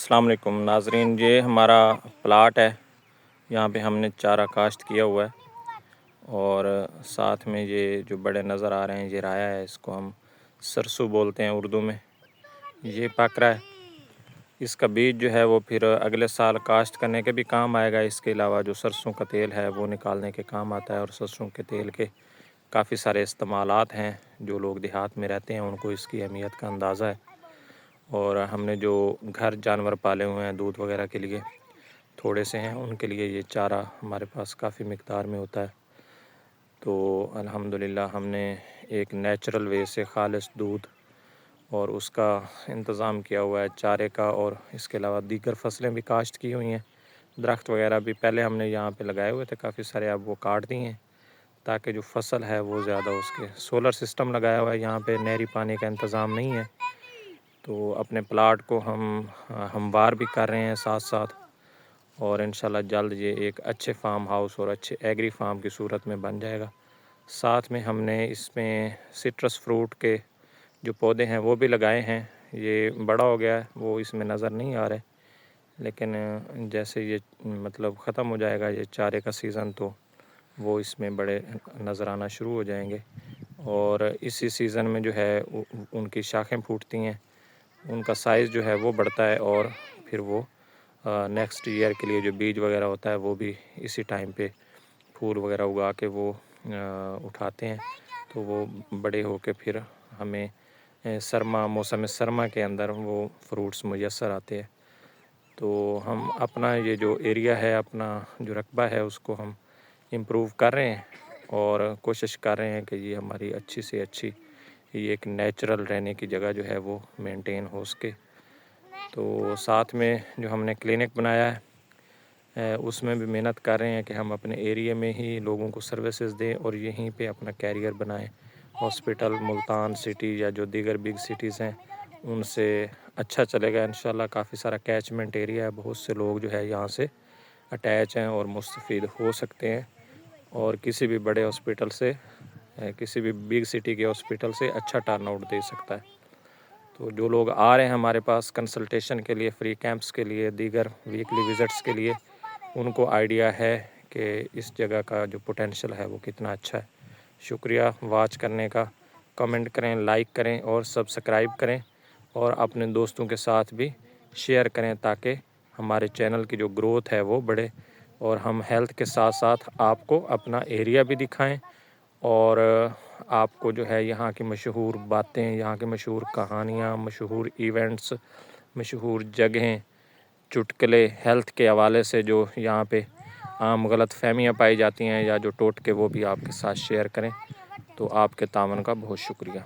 السلام علیکم ناظرین، یہ ہمارا پلاٹ ہے، یہاں پہ ہم نے چارہ کاشت کیا ہوا ہے اور ساتھ میں یہ جو بڑے نظر آ رہے ہیں یہ رایا ہے، اس کو ہم سرسوں بولتے ہیں اردو میں۔ یہ پک رہا ہے، اس کا بیج جو ہے وہ پھر اگلے سال کاشت کرنے کے بھی کام آئے گا۔ اس کے علاوہ جو سرسوں کا تیل ہے وہ نکالنے کے کام آتا ہے، اور سرسوں کے تیل کے کافی سارے استعمالات ہیں۔ جو لوگ دیہات میں رہتے ہیں ان کو اس کی اہمیت کا اندازہ ہے۔ اور ہم نے جو گھر جانور پالے ہوئے ہیں دودھ وغیرہ کے لیے، تھوڑے سے ہیں، ان کے لیے یہ چارہ ہمارے پاس کافی مقدار میں ہوتا ہے۔ تو الحمدللہ ہم نے ایک نیچرل وے سے خالص دودھ اور اس کا انتظام کیا ہوا ہے، چارے کا، اور اس کے علاوہ دیگر فصلیں بھی کاشت کی ہوئی ہیں۔ درخت وغیرہ بھی پہلے ہم نے یہاں پہ لگائے ہوئے تھے کافی سارے، اب وہ کاٹ دیے ہیں تاکہ جو فصل ہے وہ زیادہ اس کے۔ سولر سسٹم لگایا ہوا ہے یہاں پہ، نہری پانی کا انتظام نہیں ہے، تو اپنے پلاٹ کو ہم ہموار بھی کر رہے ہیں ساتھ ساتھ، اور انشاءاللہ جلد یہ ایک اچھے فارم ہاؤس اور اچھے ایگری فارم کی صورت میں بن جائے گا۔ ساتھ میں ہم نے اس میں سٹرس فروٹ کے جو پودے ہیں وہ بھی لگائے ہیں۔ یہ بڑا ہو گیا ہے، وہ اس میں نظر نہیں آ رہے، لیکن جیسے یہ مطلب ختم ہو جائے گا یہ چارے کا سیزن تو وہ اس میں بڑے نظر آنا شروع ہو جائیں گے۔ اور اسی سیزن میں جو ہے ان کی شاخیں پھوٹتی ہیں، ان کا سائز جو ہے وہ بڑھتا ہے، اور پھر وہ نیکسٹ ایئر کے لیے جو بیج وغیرہ ہوتا ہے وہ بھی اسی ٹائم پہ پھول وغیرہ اگا کے وہ اٹھاتے ہیں، تو وہ بڑے ہو کے پھر ہمیں موسم سرما کے اندر وہ فروٹس میسر آتے ہیں۔ تو ہم اپنا یہ جو ایریا ہے، اپنا جو رقبہ ہے، اس کو ہم امپروو کر رہے ہیں اور کوشش کر رہے ہیں کہ یہ ہماری اچھی سے اچھی یہ ایک نیچرل رہنے کی جگہ جو ہے وہ مینٹین ہو سکے۔ تو ساتھ میں جو ہم نے کلینک بنایا ہے اس میں بھی محنت کر رہے ہیں کہ ہم اپنے ایریے میں ہی لوگوں کو سروسز دیں اور یہیں پہ اپنا کیریئر بنائیں۔ ہاسپٹل ملتان سٹی یا جو دیگر بگ سٹیز ہیں ان سے اچھا چلے گا انشاءاللہ۔ کافی سارا کیچمنٹ ایریا ہے، بہت سے لوگ جو ہے یہاں سے اٹیچ ہیں اور مستفید ہو سکتے ہیں، اور کسی بھی بڑے ہاسپٹل سے، کسی بھی بگ سٹی کے ہاسپٹل سے اچھا ٹرن آؤٹ دے سکتا ہے۔ تو جو لوگ آ رہے ہیں ہمارے پاس کنسلٹیشن کے لیے، فری کیمپس کے لیے، دیگر ویکلی وزٹس کے لیے، ان کو آئیڈیا ہے کہ اس جگہ کا جو پوٹینشل ہے وہ کتنا اچھا ہے۔ شکریہ واچ کرنے کا، کمنٹ کریں، لائک کریں اور سبسکرائب کریں، اور اپنے دوستوں کے ساتھ بھی شیئر کریں تاکہ ہمارے چینل کی جو گروتھ ہے وہ بڑھے، اور ہم ہیلتھ کے ساتھ ساتھ آپ کو اپنا ایریا بھی دکھائیں، اور آپ کو جو ہے یہاں کی مشہور باتیں، یہاں کی مشہور کہانیاں، مشہور ایونٹس، مشہور جگہیں، چٹکلے ہیلتھ کے حوالے سے جو یہاں پہ عام غلط فہمیاں پائی جاتی ہیں یا جو ٹوٹکے، وہ بھی آپ کے ساتھ شیئر کریں۔ تو آپ کے تعاون کا بہت شکریہ۔